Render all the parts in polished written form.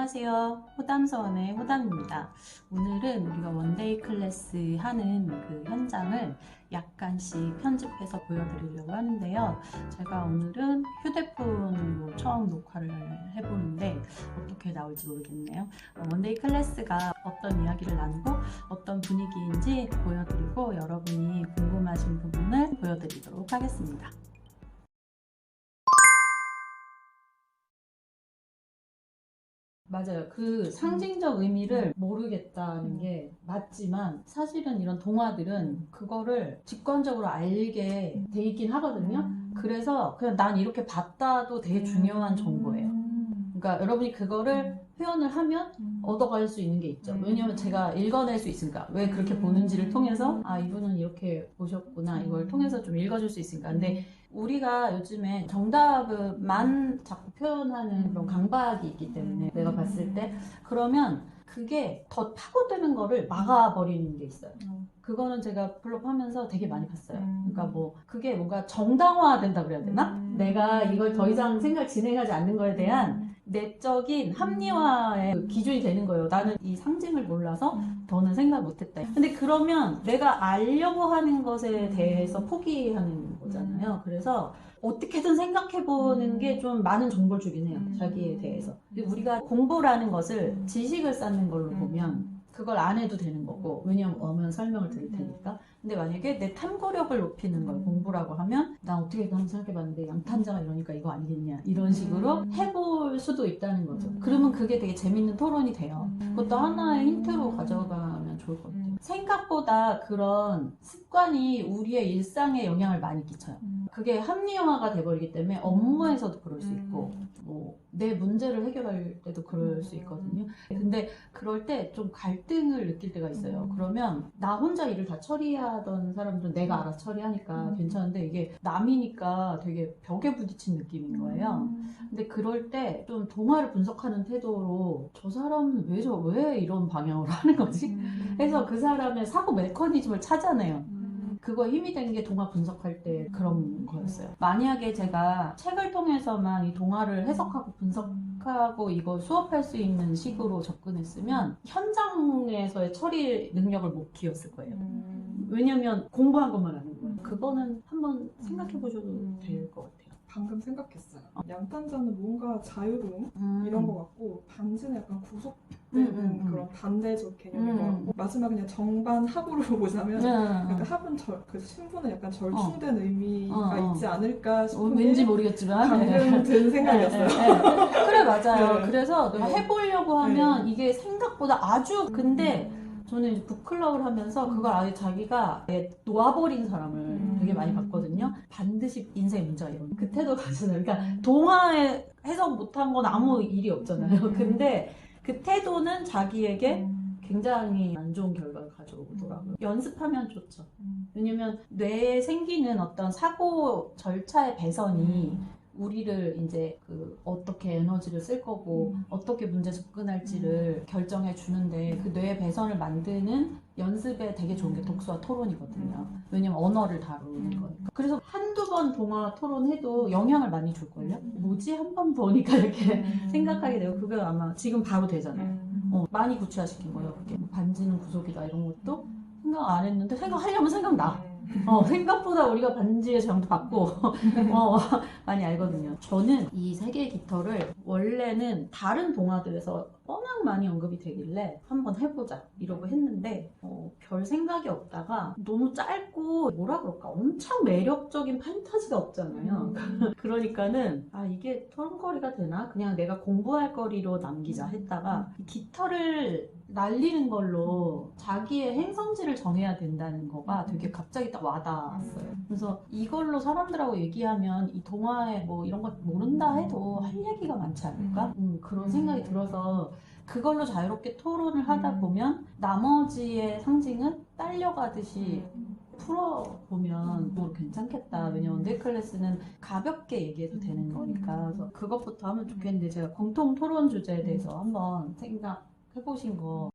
안녕하세요. 호담서원의 호담입니다. 오늘은 우리가 원데이 클래스 하는 그 현장을 약간씩 편집해서 보여드리려고 하는데요. 제가 오늘은 휴대폰으로 처음 녹화를 해보는데 어떻게 나올지 모르겠네요. 원데이 클래스가 어떤 이야기를 나누고 어떤 분위기인지 보여드리고 여러분이 궁금하신 부분을 보여드리도록 하겠습니다. 맞아요. 그 상징적 의미를 모르겠다는 게 맞지만 사실은 이런 동화들은 그거를 직관적으로 알게 돼 있긴 하거든요. 그래서 그냥 난 이렇게 봤다도 되게 중요한 정보예요. 그러니까 여러분이 그거를 표현을 하면 얻어갈 수 있는 게 있죠. 왜냐면 제가 읽어낼 수 있으니까. 왜 그렇게 보는지를 통해서 아 이분은 이렇게 보셨구나 이걸 통해서 좀 읽어줄 수 있으니까. 근데 우리가 요즘에 정답만 자꾸 표현하는 그런 강박이 있기 때문에 내가 봤을 때 그러면 그게 더 파고드는 거를 막아버리는 게 있어요. 그거는 제가 블ог 하면서 되게 많이 봤어요. 그러니까 뭐 그게 뭔가 정당화된다 그래야 되나? 내가 이걸 더 이상 생각 진행하지 않는 거에 대한 내적인 합리화의 그 기준이 되는 거예요. 나는 이 상징을 몰라서 더는 생각 못했다. 근데 그러면 내가 알려고 하는 것에 대해서 포기하는 거잖아요. 그래서 어떻게든 생각해보는 게 좀 많은 정보를 주긴 해요. 자기에 대해서. 근데 우리가 공부라는 것을 지식을 쌓는 걸로 보면 그걸 안 해도 되는 거고, 왜냐면 오면 설명을 드릴 테니까. 근데 만약에 내 탐구력을 높이는 걸 공부라고 하면 난 어떻게 한번 생각해봤는데 양탄자가 이러니까 이거 아니겠냐 이런 식으로 해볼 수도 있다는 거죠. 그러면 그게 되게 재밌는 토론이 돼요. 그것도 하나의 힌트로 가져가면 좋을 것 같아요. 생각보다 그런 습관이 우리의 일상에 영향을 많이 끼쳐요. 그게 합리화가 돼버리기 때문에 업무에서도 그럴 수 있고 뭐 내 문제를 해결할 때도 그럴 수 있거든요. 근데 그럴 때 좀 갈등을 느낄 때가 있어요. 그러면 나 혼자 일을 다 처리하던 사람들은 내가 알아서 처리하니까 괜찮은데 이게 남이니까 되게 벽에 부딪힌 느낌인 거예요. 근데 그럴 때 좀 동화를 분석하는 태도로 저 사람은 왜 이런 방향으로 하는 거지? 해서 그 사람의 사고 메커니즘을 찾아내요. 그거 힘이 된 게 동화 분석할 때 그런 거였어요. 만약에 제가 책을 통해서만 이 동화를 해석하고 분석하고 이거 수업할 수 있는 식으로 접근했으면 현장에서의 처리 능력을 못 키웠을 거예요. 왜냐면 공부한 것만 아는 거예요. 그거는 한번 생각해 보셔도 될 것 같아요. 방금 생각했어요. 양탄자는 뭔가 자유로움 이런 것 같고 반지는 약간 구속되는 그런 반대적 개념인 것 같고 마지막 그냥 정반 합으로 보자면 약간 합은 그 신분은 약간 절충된 의미가 있지 않을까 싶은 왠지 게 모르겠지만 방금 든 생각이었어요. 그래 맞아요. 네. 그래서 내가 네. 해보려고 하면 이게 생각보다 아주 근데 저는 이제 북클럽을 하면서 그걸 아예 자기가 놓아버린 사람을 되게 많이 봤거든요. 반드시 인생에 문제가 이런 그 태도가 있잖아요. 그러니까 동화에 해석 못한 건 아무 일이 없잖아요. 근데 그 태도는 자기에게 굉장히 안 좋은 결과를 가져오더라고요. 연습하면 좋죠. 왜냐면 뇌에 생기는 어떤 사고 절차의 배선이 우리를 이제 그 어떻게 에너지를 쓸 거고 어떻게 문제 접근할지를 결정해 주는데 그 뇌의 배선을 만드는 연습에 되게 좋은 게 독서와 토론이거든요. 왜냐면 언어를 다루는 거니까. 그래서 한두 번 동화 토론해도 영향을 많이 줄걸요? 뭐지? 한 번 보니까 이렇게 생각하게 되고 그거 아마 지금 바로 되잖아요. 많이 구체화시킨 거예요. 그게 반지는 구속이다 이런 것도 생각 안 했는데 생각하려면 생각나. 생각보다 우리가 반지의 제형도 받고 많이 알거든요. 저는 이 세계의 깃털을 원래는 다른 동화들에서 워낙 많이 언급이 되길래 한번 해보자 이러고 했는데 별 생각이 없다가 너무 짧고 뭐라 그럴까 엄청 매력적인 판타지가 없잖아요. 그러니까는 아 이게 토론거리가 되나? 그냥 내가 공부할 거리로 남기자 했다가 깃털을 날리는 걸로 자기의 행성지를 정해야 된다는 거가 되게 갑자기 딱 와닿았어요. 그래서 이걸로 사람들하고 얘기하면 이 동화에 뭐 이런 거 모른다 해도 할 얘기가 많지 않을까? 그런 생각이 들어서 그걸로 자유롭게 토론을 하다 보면 나머지의 상징은 딸려가듯이 풀어보면 뭐 괜찮겠다. 왜냐면 원데이 클래스는 가볍게 얘기해도 되는 거니까. 그래서 그것부터 하면 좋겠는데 제가 공통 토론 주제에 대해서 한번 생각해보신 거.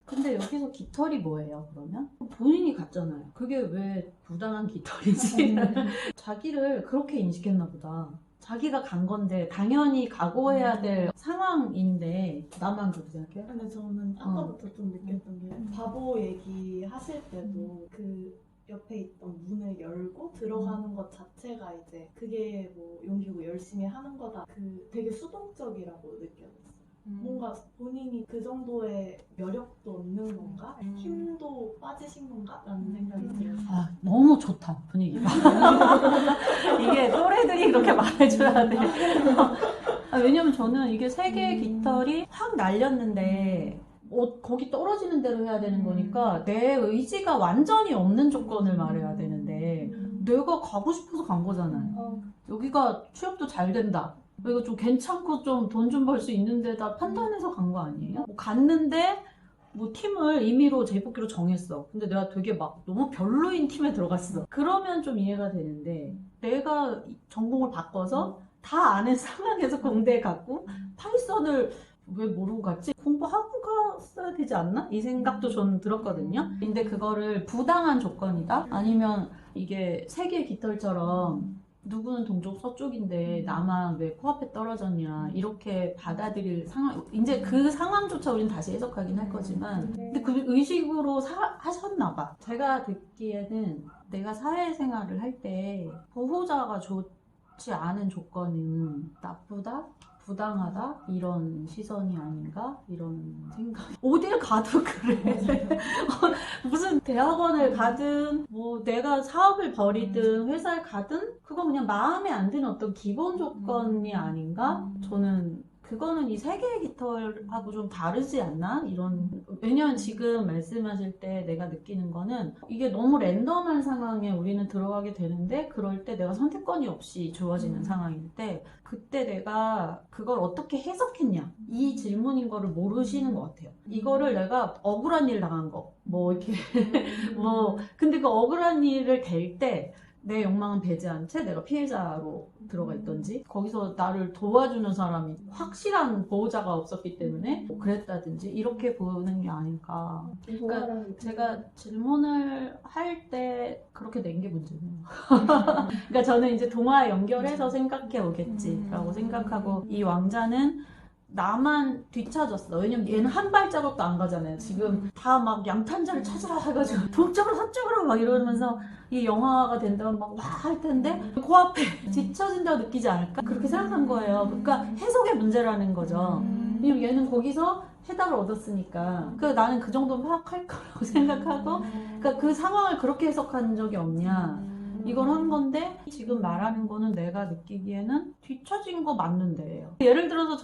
근데 여기서 깃털이 뭐예요, 그러면? 본인이 갔잖아요. 그게 왜 부당한 깃털이지? 자기를 그렇게 인식했나 보다. 자기가 간 건데 당연히 각오해야 될 상황인데 나만 그렇게 생각해요? 근데 저는 아까부터 좀 느꼈던 게 바보 얘기 하실 때도 그 옆에 있던 문을 열고 들어가는 것 자체가 이제 그게 뭐 용기고 열심히 하는 거다. 그 되게 수동적이라고 느껴졌어요. 뭔가 본인이 그 정도의 매력도 없는 건가? 힘도 빠지신 건가? 라는 생각이 들어요. 아, 너무 좋다, 분위기가. 이게 또래들이 그렇게 말해줘야 돼. 아, 왜냐면 저는 이게 세 개의 깃털이 확 날렸는데, 거기 떨어지는 대로 해야 되는 거니까, 내 의지가 완전히 없는 조건을 말해야 되는데, 내가 가고 싶어서 간 거잖아요. 여기가 취업도 잘 된다. 이거 좀 괜찮고 좀 돈 좀 벌 수 있는 데다 판단해서 간 거 아니에요? 뭐 갔는데, 뭐 팀을 임의로 제복기로 정했어. 근데 내가 되게 막 너무 별로인 팀에 들어갔어. 그러면 좀 이해가 되는데 내가 전공을 바꿔서 다 아는 상황에서 공대에 갔고 파이썬을 왜 모르고 갔지? 공부하고 갔어야 되지 않나? 이 생각도 저는 들었거든요. 근데 그거를 부당한 조건이다? 아니면 이게 세계 깃털처럼 누구는 동쪽 서쪽인데 나만 왜 코앞에 떨어졌냐 이렇게 받아들일 상황, 이제 그 상황조차 우리는 다시 해석하긴 할 거지만 근데 그 의식으로 하셨나 봐. 제가 듣기에는 내가 사회생활을 할 때 보호자가 좋지 않은 조건은 나쁘다? 부당하다? 이런 시선이 아닌가? 이런 생각. 어딜 가도 그래. 무슨 대학원을 가든, 뭐 내가 사업을 벌이든, 회사를 가든, 그건 그냥 마음에 안 드는 어떤 기본 조건이 아닌가? 저는 그거는 이 세 개의 깃털하고 좀 다르지 않나? 왜냐면 지금 말씀하실 때 내가 느끼는 거는 이게 너무 랜덤한 상황에 우리는 들어가게 되는데 그럴 때 내가 선택권이 없이 주어지는 상황일 때 그때 내가 그걸 어떻게 해석했냐? 이 질문인 거를 모르시는 것 같아요. 이거를 내가 억울한 일 당한 거, 뭐 이렇게, 근데 그 억울한 일을 댈 때 내 욕망은 배제한 채 내가 피해자로 들어가 있던지 거기서 나를 도와주는 사람이 확실한 보호자가 없었기 때문에 뭐 그랬다든지 이렇게 보는 게 아닐까. 그러니까 제가 질문을 할 때 그렇게 낸 게 문제네요. 그러니까 저는 이제 동화에 연결해서 생각해 오겠지라고 생각하고 이 왕자는 나만 뒤쳐졌어. 왜냐면 얘는 한 발자국도 안 가잖아요. 지금 다 막 양탄자를 찾으라 해가지고 동쪽으로 서쪽으로 막 이러면서 이 영화가 된다면 막 와 할 텐데 코앞에 뒤처진다고 느끼지 않을까? 그렇게 생각한 거예요. 그러니까 해석의 문제라는 거죠. 왜냐면 얘는 거기서 해답을 얻었으니까. 그러니까 나는 그 정도는 파악할 거라고 생각하고 그러니까 그 상황을 그렇게 해석한 적이 없냐. 이걸 한 건데 지금 말하는 거는 내가 느끼기에는 뒤처진 거 맞는데요. 예를 들어서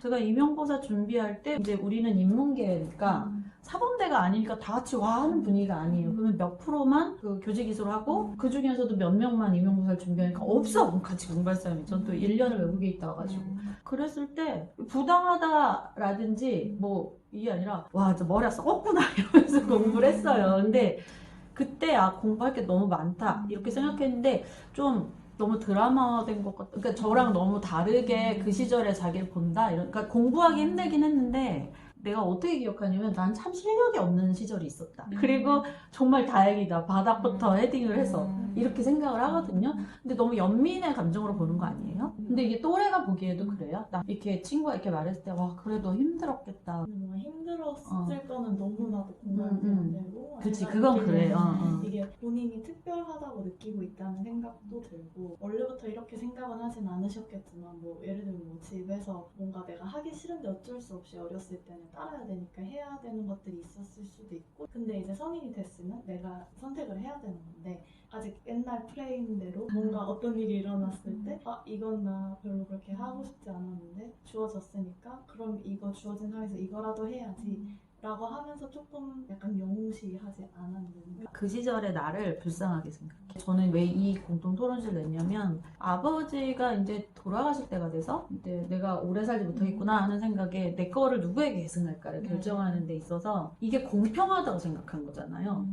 제가 임용고사 준비할 때 이제 우리는 인문계니까 사범대가 아니니까 다 같이 와 하는 분위기가 아니에요. 그러면 몇 프로만 그 교직 이수를 하고 그 중에서도 몇 명만 임용고사를 준비하니까 없어. 같이 공부할 사람이. 전 또 1년을 외국에 있다 와가지고. 그랬을 때 부당하다라든지 뭐 이게 아니라 와 저 머리가 썩었구나 이러면서 공부를 했어요. 근데 그때 공부할 게 너무 많다 이렇게 생각했는데 좀 너무 드라마된 것 같아. 그러니까 저랑 너무 다르게 그 시절에 자기를 본다. 그러니까 공부하기 힘들긴 했는데 내가 어떻게 기억하냐면 난 참 실력이 없는 시절이 있었다. 그리고 정말 다행이다. 바닥부터 헤딩을 해서 이렇게 생각을 하거든요. 근데 너무 연민의 감정으로 보는 거 아니에요? 근데 이게 또래가 보기에도 그래요? 나 이렇게 친구가 이렇게 말했을 때 와 그래도 힘들었겠다. 뭔가 힘들었을 거는 너무나도 공감이 되고 그치 그건 그래. 이게 본인이 특별하다고 느끼고 있다는 생각도 들고 원래부터 이렇게 생각은 하진 않으셨겠지만 뭐 예를 들면 뭐 집에서 뭔가 내가 하기 싫은데 어쩔 수 없이 어렸을 때는 따라야 되니까 해야 되는 것들이 있었을 수도 있고 근데 이제 성인이 됐으면 내가 선택을 해야 되는 건데 아직 옛날 프레임대로 뭔가 어떤 일이 일어났을 때 이건 나 별로 그렇게 하고 싶지 않았는데 주어졌으니까 그럼 이거 주어진 상황에서 이거라도 해야지 라고 하면서 조금 약간 영웅시하지 않았는가. 그 시절의 나를 불쌍하게 생각해. 저는 왜 이 공동 토론실을 냈냐면 아버지가 이제 돌아가실 때가 돼서 이제 내가 오래 살지 못하겠구나 하는 생각에 내 거를 누구에게 계승할까를 결정하는 데 있어서 이게 공평하다고 생각한 거잖아요.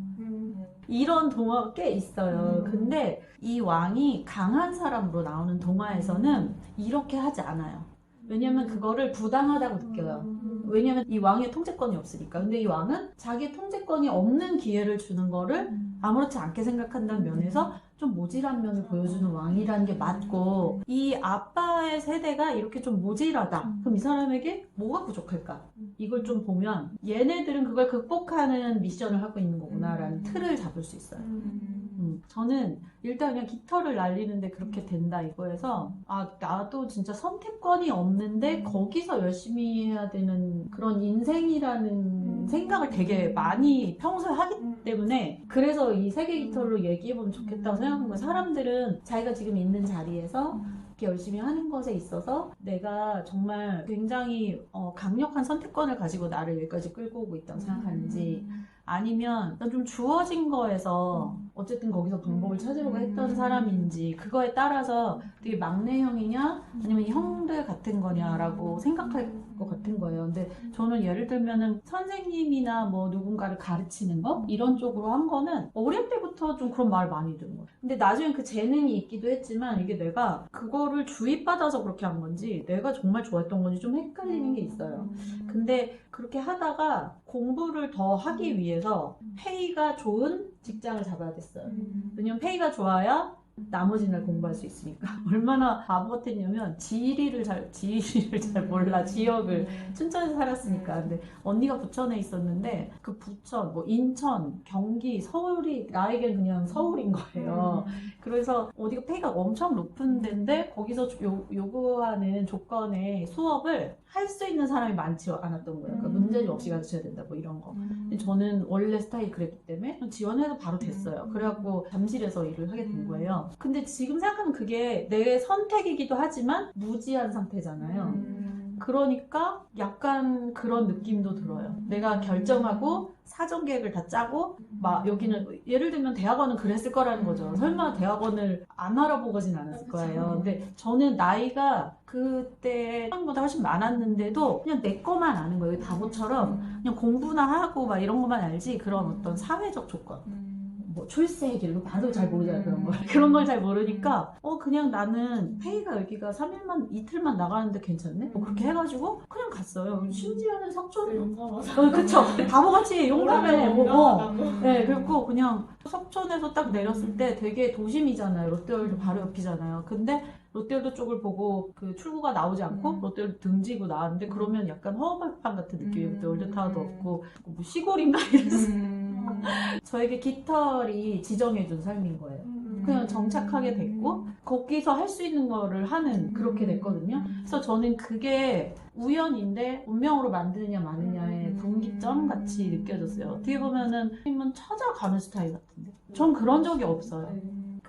이런 동화가 꽤 있어요. 근데 이 왕이 강한 사람으로 나오는 동화에서는 이렇게 하지 않아요. 왜냐면 그거를 부당하다고 느껴요. 왜냐면 이 왕의 통제권이 없으니까. 근데 이 왕은 자기 통제권이 없는 기회를 주는 거를 아무렇지 않게 생각한다는 면에서 좀 모질한 면을 보여주는 왕이라는 게 맞고, 이 아빠의 세대가 이렇게 좀 모질하다. 그럼 이 사람에게 뭐가 부족할까? 이걸 좀 보면 얘네들은 그걸 극복하는 미션을 하고 있는 거구나라는 틀을 잡을 수 있어요. 저는 일단 그냥 깃털을 날리는데 그렇게 된다 이거에서 나도 진짜 선택권이 없는데 거기서 열심히 해야 되는 그런 인생이라는 생각을 되게 많이 평소에 하기 때문에, 그래서 이 세계 깃털로 얘기해보면 좋겠다고 생각한 거예요. 사람들은 자기가 지금 있는 자리에서 이렇게 열심히 하는 것에 있어서 내가 정말 굉장히 강력한 선택권을 가지고 나를 여기까지 끌고 오고 있다고 생각하는지, 아니면 난 좀 주어진 거에서 어쨌든 거기서 방법을 찾으려고 했던 사람인지, 그거에 따라서 되게 막내 형이냐 아니면 형들 같은 거냐라고 생각할 것 같은 거예요. 근데 저는 예를 들면은 선생님이나 뭐 누군가를 가르치는 거 이런 쪽으로 한 거는 어릴 때부터 좀 그런 말 많이 듣는 거예요. 근데 나중에 그 재능이 있기도 했지만 이게 내가 그거를 주입받아서 그렇게 한 건지 내가 정말 좋아했던 건지 좀 헷갈리는 게 있어요. 근데 그렇게 하다가 공부를 더 하기 위해서 페이가 좋은 직장을 잡아야 됐어요. 왜냐면 페이가 좋아야 나머지 날 공부할 수 있으니까. 얼마나 바보 같았냐면 지리를 잘 몰라. 지역을 춘천에서 살았으니까. 근데 언니가 부천에 있었는데 그 부천, 뭐 인천, 경기, 서울이 나에겐 그냥 서울인 거예요. 그래서 어디가 페이가 엄청 높은 데인데 거기서 요구하는 조건의 수업을 할 수 있는 사람이 많지 않았던 거예요. 그러니까 문제집 없이 가르쳐야 된다 뭐 이런 거. 근데 저는 원래 스타일이 그랬기 때문에 지원해도 바로 됐어요. 그래갖고 잠실에서 일을 하게 된 거예요. 근데 지금 생각하면 그게 내 선택이기도 하지만 무지한 상태잖아요. 그러니까 약간 그런 느낌도 들어요. 내가 결정하고 사전 계획을 다 짜고 막 여기는 예를 들면 대학원은 그랬을 거라는 거죠. 설마 대학원을 안 알아보고진 않았을 거예요. 근데 저는 나이가 그때 보다 훨씬 많았는데도 그냥 내 거만 아는 거예요. 바보처럼 그냥 공부나 하고 막 이런 것만 알지, 그런 어떤 사회적 조건, 뭐 출세길 이런 거 나도 잘 모르잖아요. 그런 걸 그런 걸 잘 모르니까 그냥 나는 페이가 여기가 3일만 이틀만 나가는데 괜찮네? 뭐 그렇게 해가지고 그냥 갔어요. 심지어는 석촌 그쵸, 바보같이 용감해. 네, 그리고 그냥 석촌에서 딱 내렸을 때 되게 도심이잖아요. 롯데월드 바로 옆이잖아요. 근데 롯데월드 쪽을 보고 그 출구가 나오지 않고 롯데월드 등지고 나왔는데, 그러면 약간 허허벌판 같은 느낌이. 롯데월드 타워도 없고 뭐 시골인가 이랬어. 저에게 깃털이 지정해준 삶인 거예요. 그냥 정착하게 됐고 거기서 할 수 있는 거를 하는, 그렇게 됐거든요. 그래서 저는 그게 우연인데 운명으로 만드느냐 마느냐의 분기점 같이 느껴졌어요. 어떻게 보면은 힘은 찾아가는 스타일 같은데 전 그런 적이 없어요.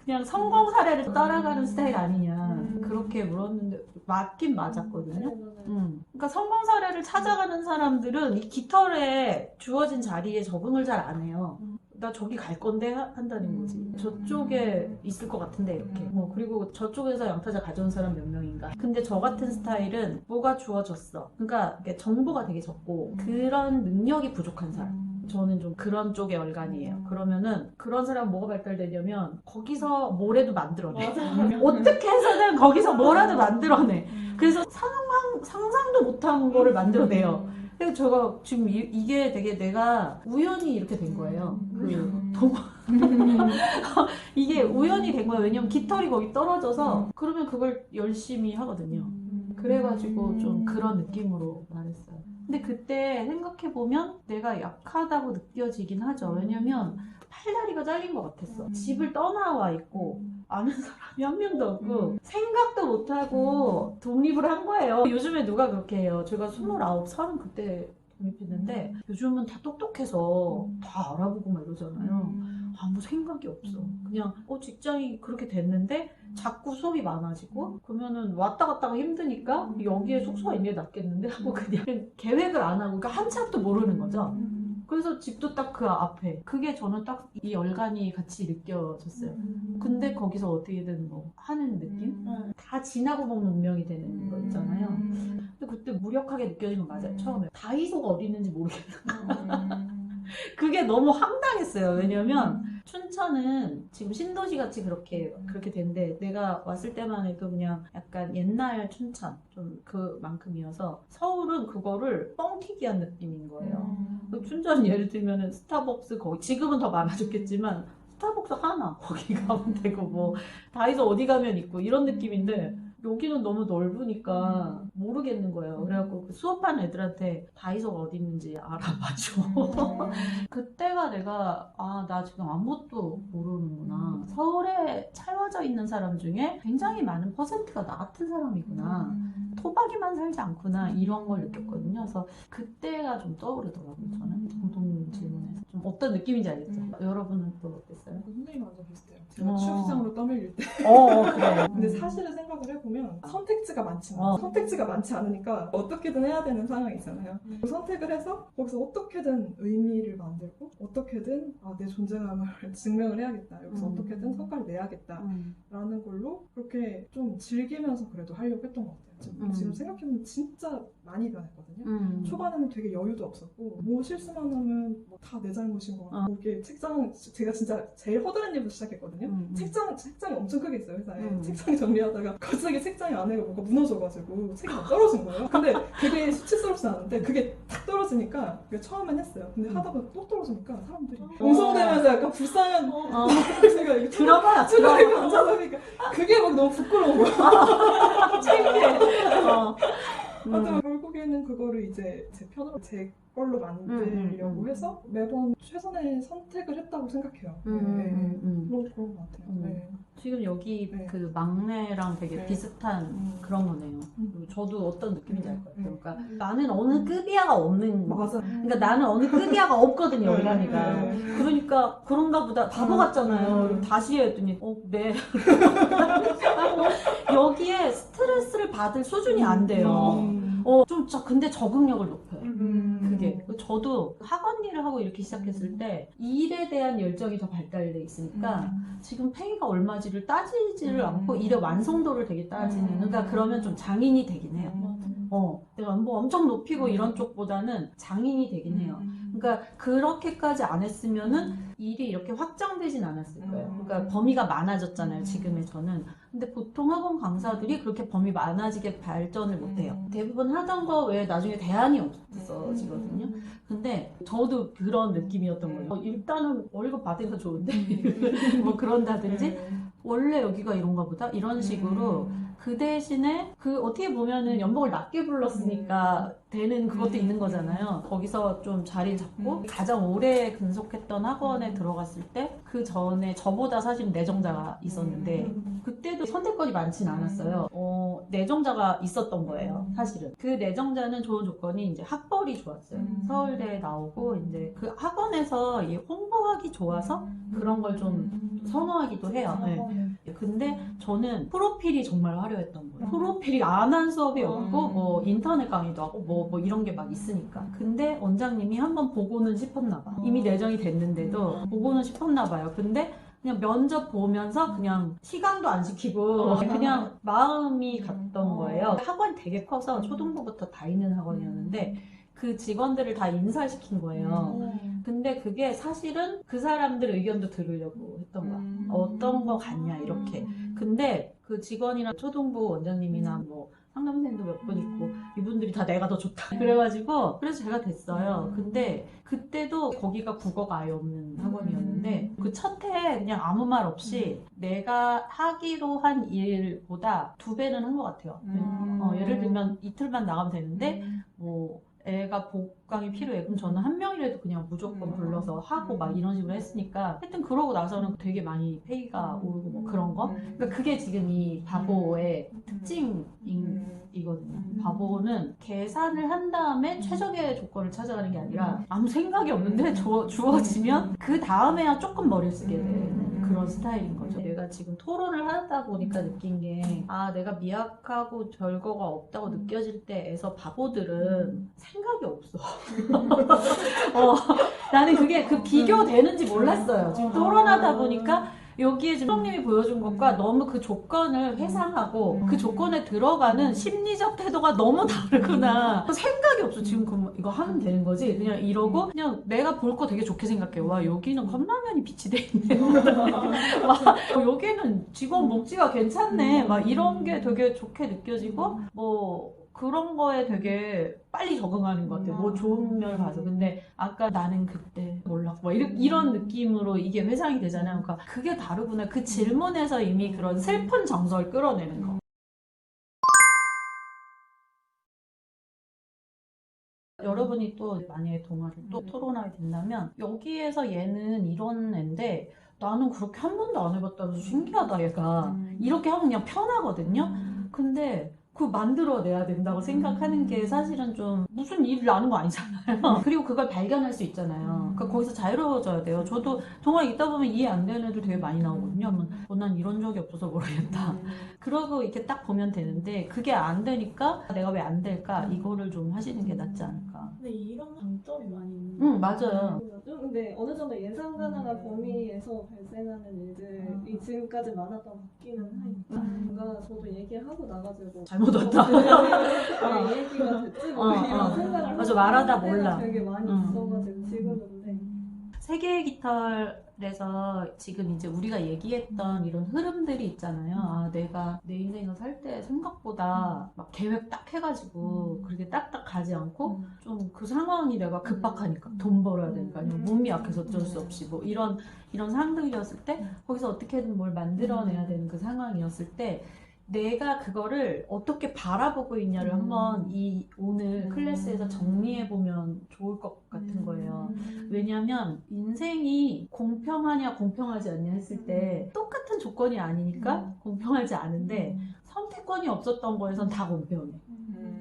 그냥 성공 사례를 따라가는 스타일 아니냐 그렇게 물었는데 맞긴 맞았거든요. 그러니까 성공 사례를 찾아가는 사람들은 이 깃털에 주어진 자리에 적응을 잘 안 해요. 나 저기 갈 건데 한다는 거지. 저쪽에 있을 것 같은데 이렇게. 그리고 저쪽에서 양타자 가져온 사람 몇 명인가. 근데 저 같은 스타일은 뭐가 주어졌어. 그러니까 정보가 되게 적고 그런 능력이 부족한 사람. 저는 좀 그런 쪽의 얼간이에요. 그러면은 그런 사람 뭐가 발달되냐면 거기서 뭐라도 만들어내. 어떻게 해서든 거기서 뭐라도 만들어내. 그래서 상상도 못한 거를 만들어내요. 그래서 제가 지금 이게 되게 내가 우연히 이렇게 된 거예요. 이게 우연히 된 거예요. 왜냐면 깃털이 거기 떨어져서 그러면 그걸 열심히 하거든요. 그래가지고 좀 그런 느낌으로 말했어요. 근데 그때 생각해보면 내가 약하다고 느껴지긴 하죠. 왜냐면 팔다리가 잘린 것 같았어. 집을 떠나와 있고 아는 사람이 한 명도 없고 생각도 못하고 독립을 한 거예요. 요즘에 누가 그렇게 해요. 제가 29, 30 그때 독립했는데 요즘은 다 똑똑해서 다 알아보고 막 이러잖아요. 아무 생각이 없어. 그냥 직장이 그렇게 됐는데 자꾸 수업이 많아지고 그러면은 왔다 갔다가 힘드니까 여기에 숙소가 있는 게 낫겠는데 하고 그냥 계획을 안 하고, 그러니까 한치 앞도 모르는 거죠. 그래서 집도 딱 그 앞에. 그게 저는 딱 이 열간이 같이 느껴졌어요. 근데 거기서 어떻게든 뭐 하는 느낌? 다 지나고 보면 운명이 되는 거 있잖아요. 근데 그때 무력하게 느껴진 건 맞아요. 처음에 다이소가 어디 있는지 모르겠어요. 그게 너무 황당했어요. 왜냐면 춘천은 지금 신도시 같이 그렇게 된데 내가 왔을 때만 해도 그냥 약간 옛날 춘천 좀 그만큼이어서 서울은 그거를 뻥튀기한 느낌인 거예요. 춘천 예를 들면은 스타벅스 거기 지금은 더 많아졌겠지만 스타벅스 하나 거기 가면 되고 뭐 다이소 어디 가면 있고 이런 느낌인데 여기는 너무 넓으니까 모르겠는 거예요. 그래갖고 그 수업하는 애들한테 다이소가 어디 있는지 알아봐줘. 그때가 내가 나 지금 아무것도 모르는구나. 서울에 차려져 있는 사람 중에 굉장히 많은 퍼센트가 나 같은 사람이구나. 토박이만 살지 않구나 이런 걸 느꼈거든요. 그래서 그때가 좀 떠오르더라고요. 저는 공동 질문에서 좀 어떤 느낌인지 알겠죠? 여러분은 또 어땠어요? 선생님 완전 비슷해요. 제가 취업시장으로 떠밀릴 때. 그래. 근데 사실은 생각을 해보면 선택지가 많지만 선택지가 많지 않으니까 어떻게든 해야 되는 상황이 있잖아요. 그 선택을 해서 거기서 어떻게든 의미를 만들고 어떻게든 내 존재감을 증명을 해야겠다. 여기서 어떻게든 성과를 내야겠다. 라는 걸로 그렇게 좀 즐기면서 그래도 하려고 했던 것 같아요. 지금 생각해보면 진짜 많이 변했거든요. 초반에는 되게 여유도 없었고 뭐 실수만 하면 뭐 다 내 잘못인 것 같고 이렇게 책장 제가 진짜 제일 허드렛 일부터 시작했거든요. 책장이 엄청 크게 있어요 회사에. 책장 정리하다가 갑자기 책장이 안에가 뭐가 무너져가지고 책이 다 떨어진 거예요. 근데 되게 수치스럽지 않은데 그게 탁 떨어지니까 처음엔 했어요. 근데 하다 보면 또 떨어지니까 사람들이 엉성대면서 약간 불쌍한 제가 이렇게 들어봐. 이렇게 앉아서 그러니까 그게 막 너무 부끄러운 거야. 창피해. 하여튼 결국에는 그거를 이제 제 편으로 제 걸로 만들려고 해서 매번 최선의 선택을 했다고 생각해요. 그런 것 같아요. 네. 지금 여기 그 막내랑 되게 비슷한 그런 거네요. 저도 어떤 느낌인지 알 것 같아요. 그러니까 나는 어느 급이야가 없는 맞아. 그러니까 나는 어느 급이야가 없거든요, 어린이가. 그러니까 그런가 보다 바보 같잖아요. 그럼 다시 했더니 네. 여기에 스트레스를 받을 수준이 안 돼요. 좀 근데 적응력을 높여요. 그게 저도 학원 일을 하고 이렇게 시작했을 때 일에 대한 열정이 더 발달돼 있으니까 지금 페이가 얼마지를 따지지를 않고 일의 완성도를 되게 따지는 그러니까 그러면 좀 장인이 되긴 해요. 내가 뭐 엄청 높이고 이런 쪽보다는 장인이 되긴 해요. 그러니까 그렇게까지 안 했으면은 일이 이렇게 확장되진 않았을 거예요. 그러니까 범위가 많아졌잖아요, 지금의 저는. 근데 보통 학원 강사들이 그렇게 범위 많아지게 발전을 못해요. 대부분 하던 거 외에 나중에 대안이 없어지거든요. 근데 저도 그런 느낌이었던 거예요. 일단은 월급 받으니까 좋은데 뭐 그런다든지 원래 여기가 이런가 보다 이런 식으로 그 대신에 그 어떻게 보면은 연봉을 낮게 불렀으니까 되는 그것도 있는 거잖아요. 거기서 좀 자리 잡고 가장 오래 근속했던 학원에 들어갔을 때 그 전에 저보다 사실 내정자가 있었는데 그때도 선택권이 많진 않았어요. 내정자가 있었던 거예요, 사실은. 그 내정자는 좋은 조건이 이제 학벌이 좋았어요. 서울대에 나오고 이제 그 학원에서 이 홍보하기 좋아서 그런 걸 좀 선호하기도 해요. 네. 근데 저는 프로필이 정말 화려했던 거예요. 프로필이 안 한 수업이 없고 뭐 인터넷 강의도 하고 뭐 이런 게 막 있으니까. 근데 원장님이 한번 보고는 싶었나 봐. 이미 내정이 됐는데도 보고는 싶었나 봐요. 근데 그냥 면접 보면서 그냥 시강도 안 시키고 그냥 마음이 갔던 거예요. 학원이 되게 커서 초등부부터 다 있는 학원이었는데 그 직원들을 다 인사시킨 거예요. 근데 그게 사실은 그 사람들 의견도 들으려고 했던 거야. 어떤 거 같냐 이렇게. 근데 그 직원이나 초등부 원장님이나 뭐 상담생도 몇 분 있고 이분들이 다 내가 더 좋다 그래가지고 그래서 제가 됐어요. 근데 그때도 거기가 국어가 아예 없는 학원이었는데 그 첫 해 그냥 아무 말 없이 내가 하기로 한 일보다 2배는 한 것 같아요. 예를 들면 이틀만 나가면 되는데 뭐 애가 복강이 필요해. 그럼 저는 한 명이라도 그냥 무조건 불러서 하고 막 이런 식으로 했으니까 하여튼 그러고 나서는 되게 많이 페이가 오르고 뭐 그런 거. 그러니까 그게 지금 이 바보의 특징이거든요. 바보는 계산을 한 다음에 최적의 조건을 찾아가는 게 아니라 아무 생각이 없는데 주어지면 그 다음에야 조금 머리를 쓰게 되는 그런 스타일인 거죠. 내가 지금 토론을 하다 보니까 느낀 게 내가 미약하고 별거가 없다고 느껴질 때에서 바보들은 생각이 없어. 나는 그게 그 비교되는지 몰랐어요. 지금 토론하다 보니까 여기에 지금 형님이 보여준 것과 너무 그 조건을 회상하고 그 조건에 들어가는 심리적 태도가 너무 다르구나. 생각이 없어. 지금 그럼 이거 하면 되는 거지? 그냥 이러고 그냥 내가 볼 거 되게 좋게 생각해. 와 여기는 컵라면이 빛이 돼 있네. 와 여기는 직원 복지가 괜찮네. 막 이런 게 되게 좋게 느껴지고 뭐 그런 거에 되게 빨리 적응하는 것 같아요. 뭐 좋은 면 봐서. 근데 아까 나는 그때 몰랐고 막 이런 느낌으로 이게 회상이 되잖아요. 그러니까 그게 다르구나. 그 질문에서 이미 그런 슬픈 정서를 끌어내는 거. 여러분이 또 만약에 동화를 또 토론하게 된다면 여기에서 얘는 이런 앤데 나는 그렇게 한 번도 안 해봤다면서 신기하다 얘가 이렇게 하면 그냥 편하거든요. 근데 그거 만들어내야 된다고 생각하는 게 사실은 좀 무슨 일을 아는 거 아니잖아요. 그리고 그걸 발견할 수 있잖아요. 그러니까 거기서 자유로워져야 돼요. 저도 동화 읽다 보면 이해 안 되는 애들 되게 많이 나오거든요. 난 이런 적이 없어서 모르겠다. 그러고 이렇게 딱 보면 되는데 그게 안 되니까 내가 왜 안 될까? 이거를 좀 하시는 게 낫지 않을까. 근데 이런 장점이 많이 있는 응, 맞아요. 근데 어느 정도 예상 가능한 범위에서 발생하는 일들이 지금까지 많았던 것 같기는 하니까 뭔가 저도 얘기하고 나가지고 잘못 왔다. 왜 얘기가 됐지? 뭐 이런 생각을 맞아, 하고 말하다 있는 때가 몰라. 되게 많이 있어가지고 지금은 세계의 깃털에서 지금 이제 우리가 얘기했던 이런 흐름들이 있잖아요. 아, 내가 내 인생을 살 때 생각보다 막 계획 딱 해가지고 그렇게 딱딱 가지 않고 좀 그 상황이 내가 급박하니까 돈 벌어야 되니까 아니면 몸이 약해서 어쩔 수 없이 뭐 이런 상황들이었을 때 거기서 어떻게든 뭘 만들어내야 되는 그 상황이었을 때 내가 그거를 어떻게 바라보고 있냐를 한번 이 오늘 클래스에서 정리해보면 좋을 것 같은 거예요. 왜냐면 인생이 공평하냐 공평하지 않냐 했을 때 똑같은 조건이 아니니까 공평하지 않은데 선택권이 없었던 거에선 다 공평해.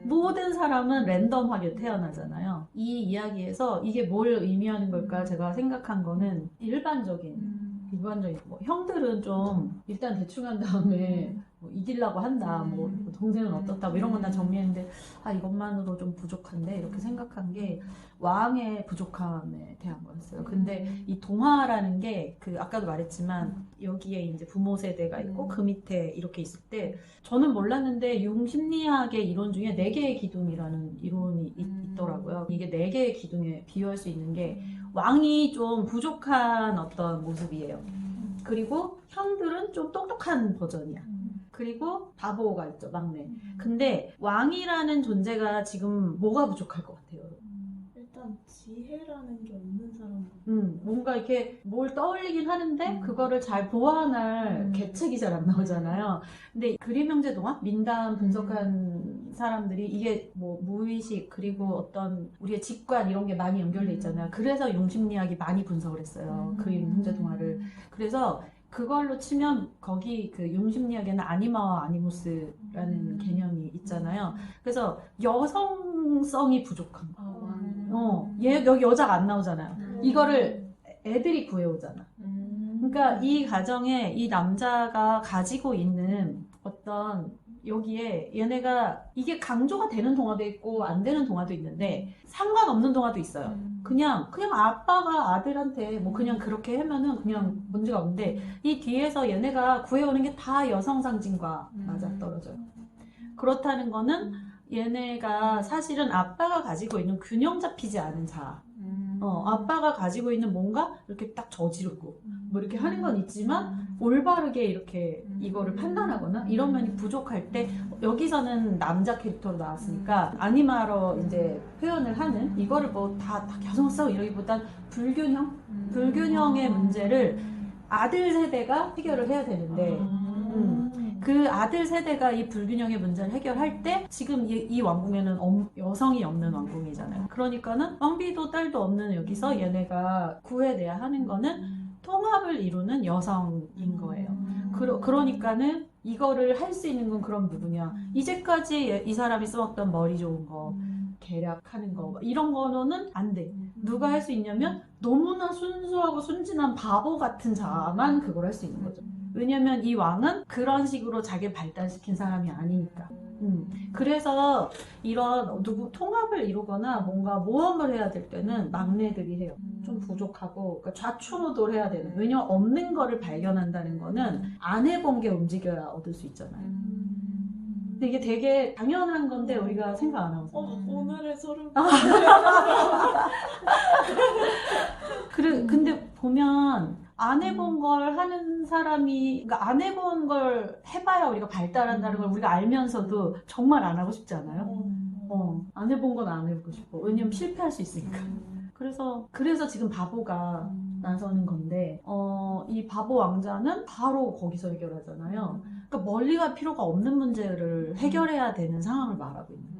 모든 사람은 랜덤하게 태어나잖아요. 이 이야기에서 이게 뭘 의미하는 걸까 제가 생각한 거는 일반적인 뭐 형들은 좀 일단 대충 한 다음에 뭐 이기려고 한다, 뭐 동생은 어떻다, 뭐 이런 건 다 정리했는데 아 이것만으로 좀 부족한데 이렇게 생각한 게 왕의 부족함에 대한 거였어요. 근데 이 동화라는 게 그 아까도 말했지만 여기에 이제 부모 세대가 있고 그 밑에 이렇게 있을 때 저는 몰랐는데 융 심리학의 이론 중에 4개의 기둥이라는 이론이 있더라고요. 이게 4개의 기둥에 비유할 수 있는 게 왕이 좀 부족한 어떤 모습이에요. 그리고 형들은 좀 똑똑한 버전이야. 그리고 바보가 있죠, 막내. 근데 왕이라는 존재가 지금 뭐가 부족할 것 같아요? 일단 지혜라는 게 없는 사람. 뭔가 이렇게 뭘 떠올리긴 하는데 그거를 잘 보완할 계책이 잘 안 나오잖아요. 근데 그림 형제 동화 민담 분석한 사람들이 이게 뭐 무의식 그리고 어떤 우리의 직관 이런 게 많이 연결돼 있잖아요. 그래서 용심리학이 많이 분석을 했어요. 그림 형제 동화를. 그래서 그걸로 치면 거기 그 용심리학에는 아니마와 아니모스라는 개념이 있잖아요. 그래서 여성성이 부족한 거. 여기 여자가 안 나오잖아요. 이거를 애들이 구해오잖아. 그러니까 이 가정에 이 남자가 가지고 있는 어떤 여기에 얘네가 이게 강조가 되는 동화도 있고 안 되는 동화도 있는데 상관없는 동화도 있어요. 그냥 아빠가 아들한테 뭐 그냥 그렇게 하면은 그냥 문제가 없는데 이 뒤에서 얘네가 구해오는 게 다 여성 상징과 맞아떨어져요. 그렇다는 거는 얘네가 사실은 아빠가 가지고 있는 균형 잡히지 않은 자아. 아빠가 가지고 있는 뭔가 이렇게 딱 저지르고 뭐 이렇게 하는 건 있지만 올바르게 이렇게 이거를 판단하거나 이런 면이 부족할 때 여기서는 남자 캐릭터로 나왔으니까 아니마로 이제 표현을 하는 이거를 뭐 다 여성성 이러기보단 불균형의 문제를 아들 세대가 해결을 해야 되는데 그 아들 세대가 이 불균형의 문제를 해결할 때 지금 이 왕궁에는 여성이 없는 왕궁이잖아요. 그러니까는 왕비도 딸도 없는 여기서 얘네가 구해내야 하는 거는 통합을 이루는 여성인 거예요. 그러니까는 이거를 할 수 있는 건 그럼 누구냐? 이제까지 이 사람이 써왔던 머리 좋은 거, 계략하는 거 이런 거는 안 돼. 누가 할 수 있냐면 너무나 순수하고 순진한 바보 같은 자만 그걸 할 수 있는 거죠. 왜냐면 이 왕은 그런 식으로 자기를 발달시킨 사람이 아니니까. 그래서 이런 통합을 이루거나 뭔가 모험을 해야 될 때는 막내들이 해요. 좀 부족하고 그러니까 좌충우돌 해야 되는. 왜냐면 없는 거를 발견한다는 거는 안 해본 게 움직여야 얻을 수 있잖아요. 근데 이게 되게 당연한 건데 우리가 생각 안 하고. 오늘의 소름. 근데 보면 안 해본 걸 하는 사람이, 그러니까 안 해본 걸 해봐야 우리가 발달한다는 걸 우리가 알면서도 정말 안 하고 싶지 않아요? 안 해본 건 안 해보고 싶어. 왜냐면 실패할 수 있으니까. 그래서 지금 바보가 나서는 건데, 이 바보 왕자는 바로 거기서 해결하잖아요. 그러니까 멀리 갈 필요가 없는 문제를 해결해야 되는 상황을 말하고 있는 거예요.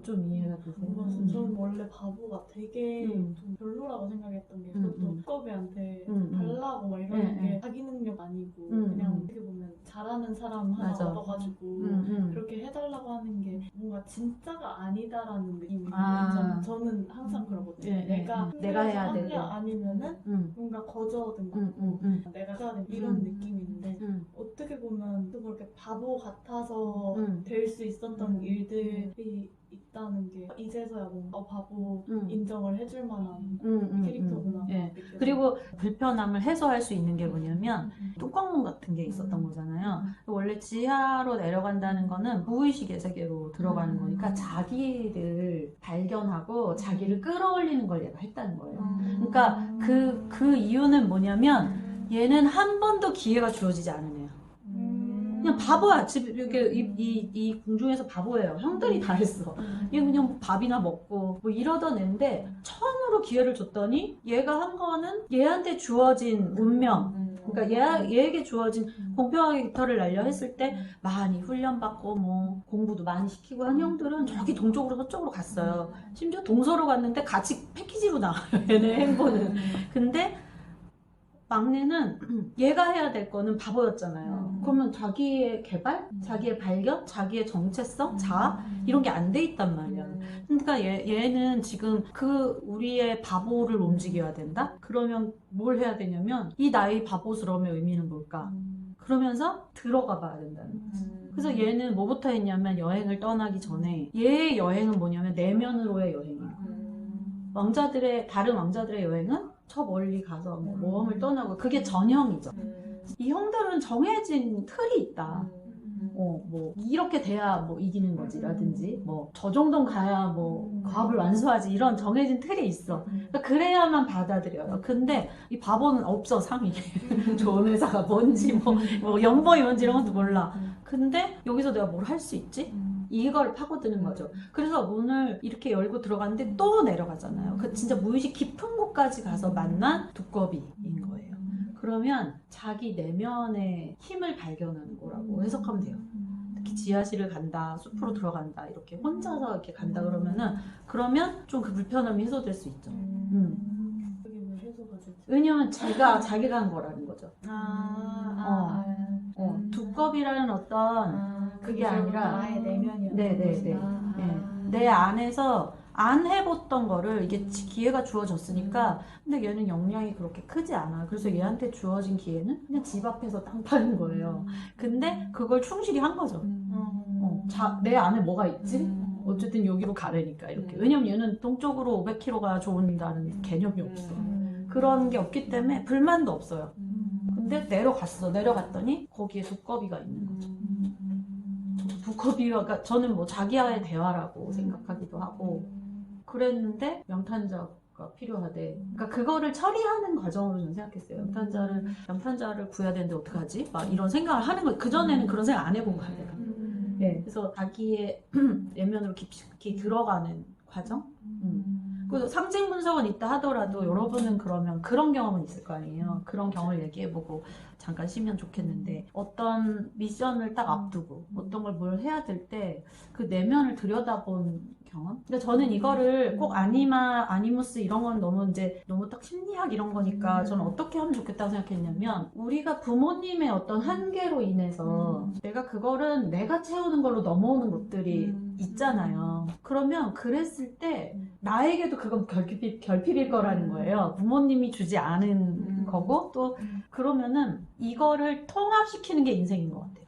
좀 이해가 되세요? 저는 원래 바보가 되게 좀 별로라고 생각했던 게 그것도 두꺼비한테 달라고 막 이러는 게 자기 능력 아니고 그냥 어떻게 보면 잘하는 사람 하나 맞아. 얻어가지고 그렇게 해달라고 하는 게 뭔가 진짜가 아니다라는 느낌이 저는 항상 그러거든요. 내가 해야 되는 게 아니면은 뭔가 거저든 것 같고 내가 해야 되는 이런 느낌인데 어떻게 보면 또 그렇게 바보 같아서 될 수 있었던 일들이 있다는 게 이제서야 뭔가 바보 인정을 해줄 만한 캐릭터구나. 그리고 불편함을 해소할 수 있는 게 뭐냐면 뚜껑문 같은 게 있었던 거잖아요. 원래 지하로 내려간다는 거는 무의식의 세계로 들어가는 거니까 자기를 발견하고 자기를 끌어올리는 걸 얘가 했다는 거예요. 그러니까 그 이유는 뭐냐면 얘는 한 번도 기회가 주어지지 않은 애야. 그냥 바보야. 이 궁중에서 바보예요. 형들이 다 했어. 얘 그냥 뭐 밥이나 먹고 뭐 이러던 애인데 처음으로 기회를 줬더니 얘가 한 거는 얘한테 주어진 운명, 그러니까 얘에게 주어진 공평하게 깃털을 날려 했을 때 많이 훈련받고 뭐 공부도 많이 시키고 한 형들은 저기 동쪽으로 서쪽으로 갔어요. 심지어 동서로 갔는데 같이 패키지로 나와요. 얘네 행보는. 근데 막내는 얘가 해야 될 거는 바보였잖아요. 그러면 자기의 개발, 자기의 발견, 자기의 정체성, 자아 이런 게 안 돼 있단 말이야. 그러니까 얘는 지금 우리의 바보를 움직여야 된다? 그러면 뭘 해야 되냐면 이 나의 바보스러움의 의미는 뭘까? 그러면서 들어가 봐야 된다는 거지. 그래서 얘는 뭐부터 했냐면 여행을 떠나기 전에 얘의 여행은 뭐냐면 내면으로의 여행이에요. 다른 왕자들의 여행은 저 멀리 가서 뭐 모험을 떠나고 그게 전형이죠. 이 형들은 정해진 틀이 있다. 뭐 이렇게 돼야 뭐 이기는 거지라든지 뭐 저 정도는 가야 뭐 과업을 완수하지 이런 정해진 틀이 있어. 그러니까 그래야만 받아들여요. 근데 이 바보는 없어. 상이 좋은 회사가 뭔지 뭐 연봉이 뭔지 이런 것도 몰라. 근데 여기서 내가 뭘 할 수 있지? 이걸 파고드는 거죠. 그래서 문을 이렇게 열고 들어갔는데 또 내려가잖아요. 그 진짜 무의식 깊은 곳까지 가서 만난 두꺼비인 거예요. 그러면 자기 내면의 힘을 발견하는 거라고 해석하면 돼요. 특히 지하실을 간다, 숲으로 들어간다, 이렇게 혼자서 이렇게 간다 그러면 좀 그 불편함이 해소될 수 있죠. 그게 왜 해소가 되지? 왜냐면 자기가 한 거라는 거죠. 두꺼비라는 어떤 그게 아니라 나의 내면이었던 네네네. 내 안에서 안 해봤던 거를 이게 기회가 주어졌으니까 근데 얘는 역량이 그렇게 크지 않아. 그래서 얘한테 주어진 기회는 그냥 집 앞에서 땅 파는 거예요. 근데 그걸 충실히 한 거죠. 내 안에 뭐가 있지? 어쨌든 여기로 가려니까 이렇게. 왜냐면 얘는 동쪽으로 500km가 좋은다는 개념이 없어. 그런 게 없기 때문에 불만도 없어요. 근데 내려갔더니 거기에 두꺼비가 있는 거죠. 두꺼비가 그러니까 저는 뭐 자기와의 대화라고 생각하기도 하고 그랬는데 명탄자가 필요하대. 그러니까 그거를 처리하는 과정으로 저는 생각했어요. 명탄자를 구해야 되는데 어떡하지? 막 이런 생각을 하는 거. 그전에는 그런 생각 안 해본 거야, 내가. 그래서 자기의 내면으로 깊이 들어가는 과정? 그래서 상징 분석은 있다 하더라도 여러분은 그러면 그런 경험은 있을 거 아니에요. 그런 경험을 얘기해보고 잠깐 쉬면 좋겠는데 어떤 미션을 딱 앞두고 어떤 걸 뭘 해야 될 때 그 내면을 들여다본 경험? 근데 저는 이거를 꼭 아니무스 이런 건 너무 딱 심리학 이런 거니까 저는 어떻게 하면 좋겠다고 생각했냐면 우리가 부모님의 어떤 한계로 인해서 내가 채우는 걸로 넘어오는 것들이 있잖아요. 그러면 그랬을 때 나에게도 그건 결핍일 거라는 거예요. 부모님이 주지 않은 거고 또 그러면은 이거를 통합시키는 게 인생인 것 같아요.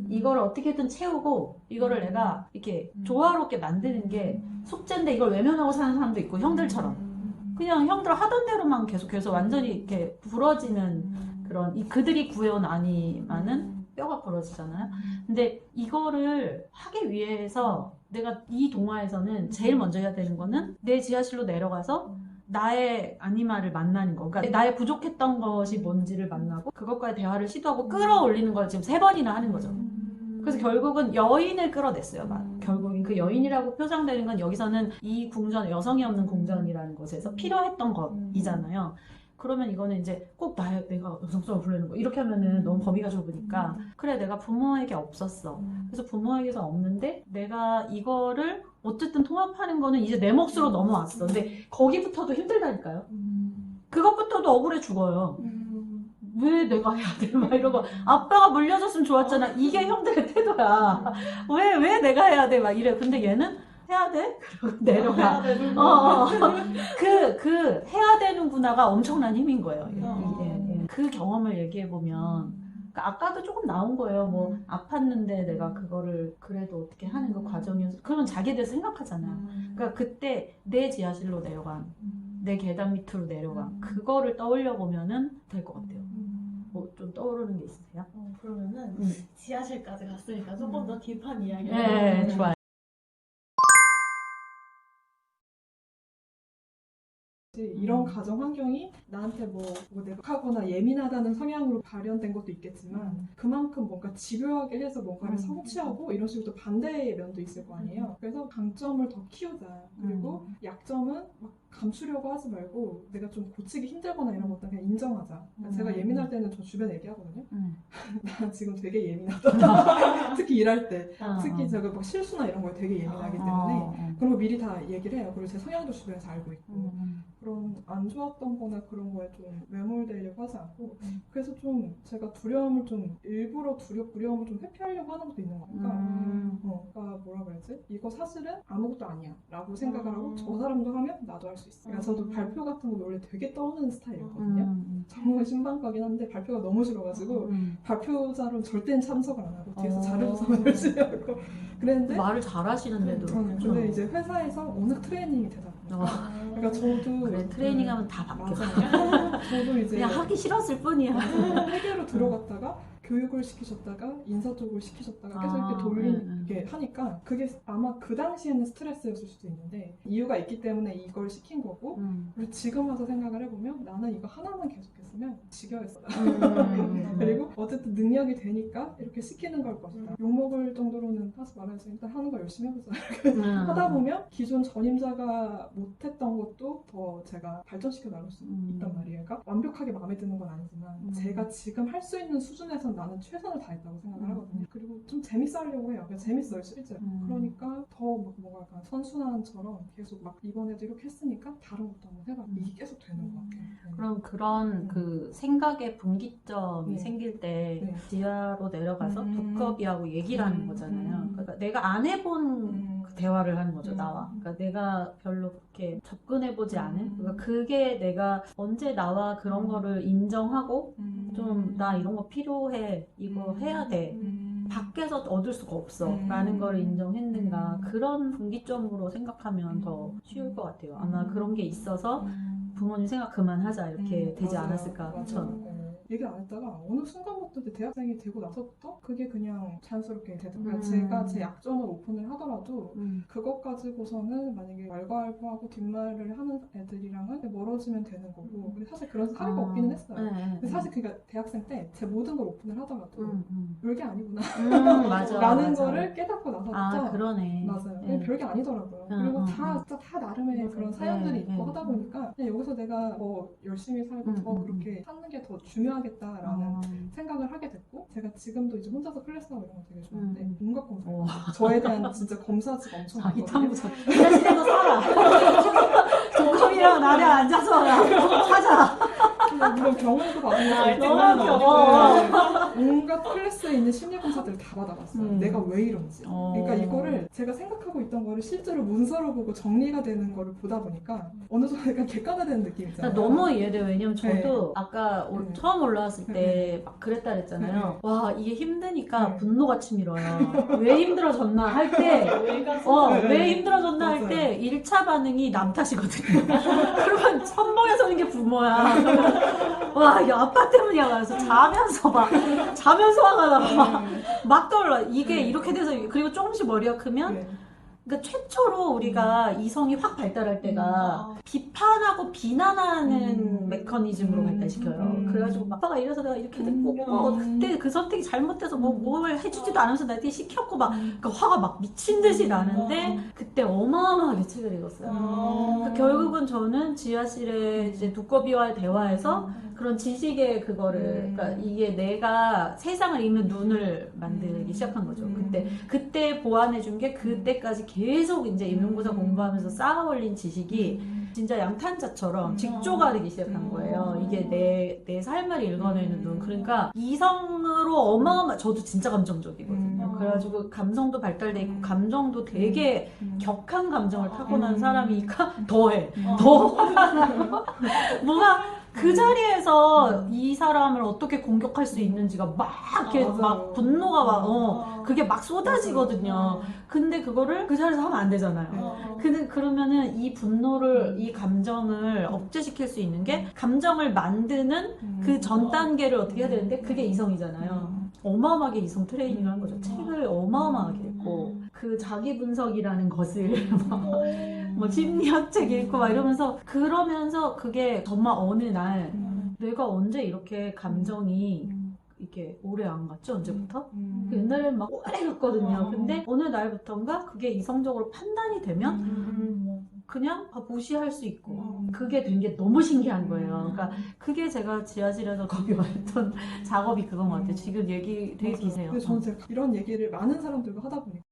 이거를 어떻게든 채우고 이거를 내가 이렇게 조화롭게 만드는 게 숙제인데 이걸 외면하고 사는 사람도 있고 형들처럼 그냥 형들 하던 대로만 계속해서 완전히 이렇게 부러지는 그런 그들이 구해온 아니면은 뼈가 부러지잖아요. 근데 이거를 하기 위해서 내가 이 동화에서는 제일 먼저 해야 되는 거는 내 지하실로 내려가서 나의 아니마를 만나는 거. 그러니까 나의 부족했던 것이 뭔지를 만나고 그것과의 대화를 시도하고 끌어올리는 걸 지금 3번이나 하는 거죠. 그래서 결국은 여인을 끌어냈어요. 결국엔 그 여인이라고 표상되는 건 여기서는 이 궁전, 여성이 없는 궁전이라는 것에서 필요했던 것이잖아요. 그러면 이거는 이제 꼭 내가 여성성을 부르는 거 이렇게 하면은 너무 범위가 좁으니까 그래 내가 부모에게 없었어. 그래서 부모에게서 없는데 내가 이거를 어쨌든 통합하는 거는 이제 내 몫으로 넘어왔어. 근데 거기부터도 힘들다니까요. 그것부터도 억울해 죽어요. 왜 내가 해야 돼? 막 이러고 아빠가 물려줬으면 좋았잖아. 이게 형들의 태도야. 왜 내가 해야 돼? 막 이래. 근데 얘는 해야 돼? 그러고 내려가. 그 해야 되는구나가 엄청난 힘인 거예요. 예. 그 경험을 얘기해 보면 그러니까 아까도 조금 나온 거예요. 뭐 아팠는데 내가 그거를 그래도 어떻게 하는 그 과정이어서 그러면 자기에 대해서 생각하잖아요. 그러니까 그때 내 지하실로 내려간 내 계단 밑으로 내려간 그거를 떠올려 보면은 될 것 같아요. 뭐 좀 떠오르는 게 있으세요? 그러면은 지하실까지 갔으니까 조금 더 딥한 이야기를 네, 좋아요. 이런 가정 환경이 나한테 뭐 내가 예민하다는 성향으로 발현된 것도 있겠지만 그만큼 뭔가 집요하게 해서 뭔가를 성취하고 이런 식으로 또 반대의 면도 있을 거 아니에요. 그래서 강점을 더 키우자. 그리고 약점은 막 감추려고 하지 말고 내가 좀 고치기 힘들거나 이런 것도 그냥 인정하자. 그러니까 제가 예민할 때는 저 주변에 얘기하거든요. 나 지금 되게 예민하다. 특히 일할 때. 특히 제가 막 실수나 이런 거에 되게 예민하기 때문에 그런 거 미리 다 얘기를 해요. 그리고 제 성향도 주변에서 알고 있고 그런 안 좋았던 거나 그런 거에 좀 매몰되려고 하지 않고 그래서 좀 제가 두려움을 좀 일부러 두려움을 좀 회피하려고 하는 것도 있는 거니까 그러니까 뭐라 그러지? 이거 사실은 아무것도 아니야 라고 생각을 하고 저 사람도 하면 나도 할 수 있어. 그러니까 저도 발표 같은 거 원래 되게 떠오르는 스타일이었거든요. 정말 신방가긴 한데 발표가 너무 싫어가지고 발표자로 절대 참석을 안 하고 뒤에서 자료조사만 열심히 하고 그랬는데 말을 잘하시는데도 근데 이제 회사에서 어느 트레이닝이 되다 보니까 그러니까 저도 그래 트레이닝하면 다 바뀌어. 저도 이제 그냥 하기 싫었을 뿐이야. 회계로 들어갔다가 교육을 시키셨다가 인사 쪽을 시키셨다가 계속 이렇게 돌리게 하니까 그게 아마 그 당시에는 스트레스였을 수도 있는데 이유가 있기 때문에 이걸 시킨 거고 그리고 지금 와서 생각을 해보면 나는 이거 하나만 계속했으면 지겨웠어. 그리고 어쨌든 능력이 되니까 이렇게 시키는 걸 것이다. 욕먹을 정도로는 하지 말아야지. 일단 하는 거 열심히 해보자. 하다 보면 기존 전임자가 못했던 것도 더 제가 발전시켜 나갈 수 있단 말이에요. 그러니까 완벽하게 마음에 드는 건 아니지만 제가 지금 할 수 있는 수준에서 나는 최선을 다했다고 생각을 하거든요. 그리고 좀 재밌어 하려고 해요. 재밌어요, 실제로. 그러니까 더 뭔가 약간 선순환처럼 계속 막 이번에도 이렇게 했으니까 다른 것도 한번 해봐. 이게 계속 되는 것 같아요. 네. 그럼 그런 그 생각의 분기점이 생길 때 지하로 내려가서 두꺼비하고 얘기를 하는 거잖아요. 그러니까 내가 안 해본 그 대화를 하는 거죠, 나와. 그러니까 내가 별로 그렇게 접근해보지 않은. 그러니까 그게 내가 언제 나와 그런 거를 인정하고 좀 나 이런 거 필요해, 이거 해야 돼. 밖에서 얻을 수가 없어 라는 걸 인정했는가 그런 분기점으로 생각하면 더 쉬울 것 같아요. 아마 그런 게 있어서 부모님 생각 그만하자 이렇게 되지 맞아요. 않았을까. 그쵸? 얘기 안 했다가 어느 순간부터 이제 대학생이 되고 나서부터 그게 그냥 자연스럽게 되더라고요. 제가 제 약점을 오픈을 하더라도 그것 가지고서는 만약에 왈가왈부하고 뒷말을 하는 애들이랑은 멀어지면 되는 거고 근데 사실 그런 사례가 없기는 했어요. 근데 사실 그러니까 대학생 때 제 모든 걸 오픈을 하더라도 별게 아니구나 맞아, 라는 맞아. 거를 깨닫고 나서부터 아 그러네. 맞아요. 별게 아니더라고요. 그리고 다 나름의 그런 사연들이 있고 하다 보니까 그냥 여기서 내가 더 열심히 살고 더 그렇게 사는 게 더 중요하겠다라는 생각을 하게 됐고 제가 지금도 이제 혼자서 클래스하고 이런 거 되게 좋아하는데 온갖 검사 저에 대한 진짜 검사지가 엄청 많거든요. 이탄부서 이자식도 살아. 조금이랑 나랑 앉아서 하자. 물론 병원에서 받은 것도 너무 있지만 귀여워. 온갖 클래스에 있는 심리 검사들을 다 받아봤어요. 내가 왜 이런지. 그러니까 이거를 제가 생각하고 있던 거를 실제로 문서로 보고 정리가 되는 거를 보다 보니까 어느 정도 약간 객관화되는 느낌 있잖아요. 너무 이해돼요. 왜냐면 저도 아까 처음 올라왔을 때 막 그랬다 그랬잖아요. 와 이게 힘드니까 분노가 치밀어요. 왜 힘들어졌나 할 때 왜 힘들어졌나 할 때 1차 반응이 남 탓이거든요. 그러면 선봉에 서는 게 부모야. 와, 이게 아빠 때문이야. 그래서 자면서 화가 나. 막 떠올라. 이게 이렇게 돼서, 그리고 조금씩 머리가 크면, 그러니까 최초로 우리가 이성이 확 발달할 때가 비판하고 비난하는 메커니즘으로 발달시켜요. 그래가지고 막 아빠가 이래서 내가 이렇게 됐고 그때 그 선택이 잘못돼서 뭘 해주지도 않으면서 나한테 시켰고 막 그 화가 막 미친 듯이 나는데 그때 어마어마하게 책을 읽었어요. 그러니까 결국은 저는 지하실에 이제 두꺼비와의 대화에서 그런 지식의 그거를 그러니까 이게 내가 세상을 읽는 눈을 만들기 시작한 거죠. 그때 보완해 준 게 그때까지 계속 이제 인문고사 공부하면서 쌓아 올린 지식이 진짜 양탄자처럼 직조가 되기 시작한 거예요. 이게 내 삶을 읽어내는 눈. 그러니까 이성으로 저도 진짜 감정적이거든요. 그래가지고 감성도 발달돼 있고 감정도 되게 격한 감정을 타고난 사람이니까 더해. 더 화가 나요. 뭐가 그 자리에서 이 사람을 어떻게 공격할 수 있는지가 막 이렇게 막 분노가 막 그게 막 쏟아지거든요. 근데 그거를 그 자리에서 하면 안 되잖아요. 근데 그러면은 이 분노를 이 감정을 억제시킬 수 있는 게 감정을 만드는 그 전 단계를 어떻게 해야 되는데 그게 이성이잖아요. 어마어마하게 이성 트레이닝을 한 거죠. 책을 어마어마하게 읽고 그 자기 분석이라는 것을 뭐 심리학 책 읽고 막 이러면서 그러면서 그게 정말 어느 날 내가 언제 이렇게 감정이 이렇게 오래 안 갔지 언제부터? 옛날에는 막 오래 갔거든요. 근데 어느 날부터인가 그게 이성적으로 판단이 되면 그냥 무시할 수 있고 그게 된 게 너무 신기한 거예요. 그러니까 그게 제가 지하실에서 거기 왔던 작업이 그건 것 같아요. 지금 얘기 되게 기세요. 근데 저는 제가 이런 얘기를 많은 사람들과 하다 보니까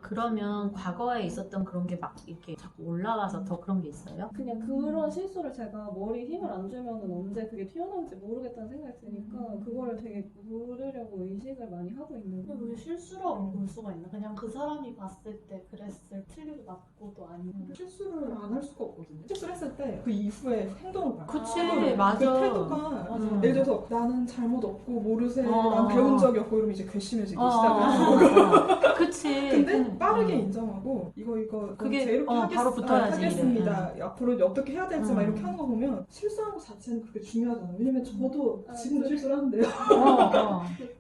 그러면 과거에 있었던 그런 게 막 이렇게 자꾸 올라와서 더 그런 게 있어요? 그냥 그런 실수를 제가 머리에 힘을 안 주면 언제 그게 튀어나올지 모르겠다는 생각이 드니까 그거를 되게 물으려고 의식을 많이 하고 있는 근데 그게 실수라고 볼 수가 있나? 그냥 그 사람이 봤을 때 그랬을 틀리고 맞고도 아니고 실수를 안 할 수가 없거든요. 실수를 했을 때 그 이후에 행동을 봐요. 그치, 행동을. 맞아. 그 태도가 맞아. 예를 들어서 나는 잘못 없고 모르세 난 배운 적이 없고 이러면 이제 괘씸해지기 시작하는 거고 그치. 근데 빠르게 인정하고 이거 그게 제 이렇게 바로 붙어야지. 하겠습니다. 앞으로 어떻게 해야 될지 막 이렇게 하는 거 보면 실수하는 것 자체는 그렇게 중요하잖아요. 왜냐면 저도 지금도 실수를 하는데요.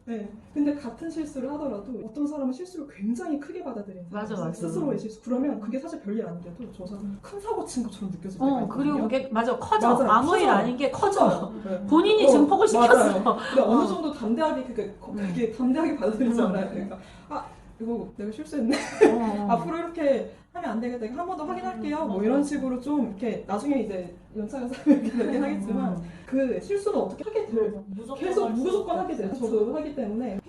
네. 근데 같은 실수를 하더라도 어떤 사람은 실수를 굉장히 크게 받아들이는 맞아, 사람, 맞아. 스스로의 실수. 그러면 그게 사실 별일 아닌데도 저 사람 큰 사고 친 것처럼 느껴질 때가 있거든요. 그리고 그게 커져. 맞아요. 아무 일 커져요. 아닌 게 커져. 네. 본인이 증폭을 시켰어. 맞아요. 근데 어느 정도 담대하게 그게 담대하게 받아들이지 않아요. 그러니까 이거 내가 실수했네. 앞으로 이렇게 하면 안 되겠다. 한 번 더 확인할게요. 뭐 이런 식으로 좀 이렇게 나중에 이제 연차가 쌓이면 이렇게 되긴 하겠지만 그 실수는 어떻게 하게 돼요. 계속 무조건 하게 돼요. 저도 하기 때문에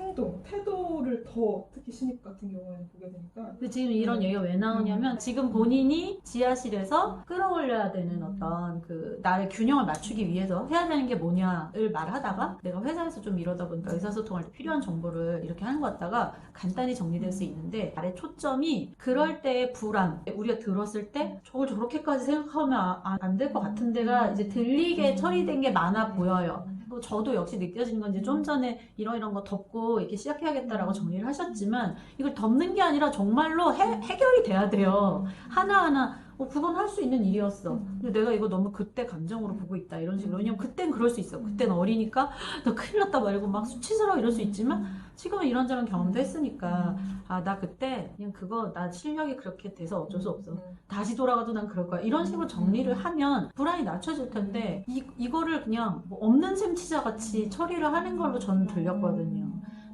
태도를 더 특히 신입 같은 경우에는 보게 되니까. 근데 지금 이런 얘기가 왜 나오냐면 지금 본인이 지하실에서 끌어올려야 되는 어떤 그 나의 균형을 맞추기 위해서 해야 되는 게 뭐냐를 말하다가 내가 회사에서 좀 이러다 보니까 의사소통할 때 필요한 정보를 이렇게 하는 것 같다가 간단히 정리될 수 있는데 말의 초점이 그럴 때의 불안 우리가 들었을 때 저걸 저렇게까지 생각하면 안 될 것 같은 데가 이제 들리게 처리된 게 많아 보여요. 또 저도 역시 느껴지는 건 이제 좀 전에 이런 거 덮고 이렇게 시작해야겠다라고 정리를 하셨지만 이걸 덮는 게 아니라 정말로 해결이 돼야 돼요. 하나하나 그건 할 수 있는 일이었어. 근데 내가 이거 너무 그때 감정으로 보고 있다 이런 식으로. 왜냐면 그땐 그럴 수 있어. 그땐 어리니까 너 큰일 났다 말고 막 수치스러워 이럴 수 있지만 지금은 이런저런 경험도 했으니까 나 그때 그냥 나 실력이 그렇게 돼서 어쩔 수 없어. 다시 돌아가도 난 그럴 거야. 이런 식으로 정리를 하면 불안이 낮춰질 텐데 이거를 그냥 뭐 없는 셈 치자 같이 처리를 하는 걸로 저는 들렸거든요.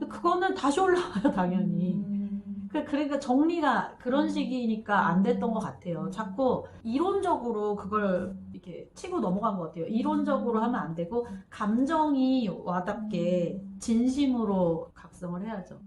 그거는 다시 올라와요 당연히. 그러니까 정리가 그런 식이니까 안 됐던 것 같아요. 자꾸 이론적으로 그걸 이렇게 치고 넘어간 것 같아요. 이론적으로 하면 안 되고 감정이 와닿게 진심으로 각성을 해야죠.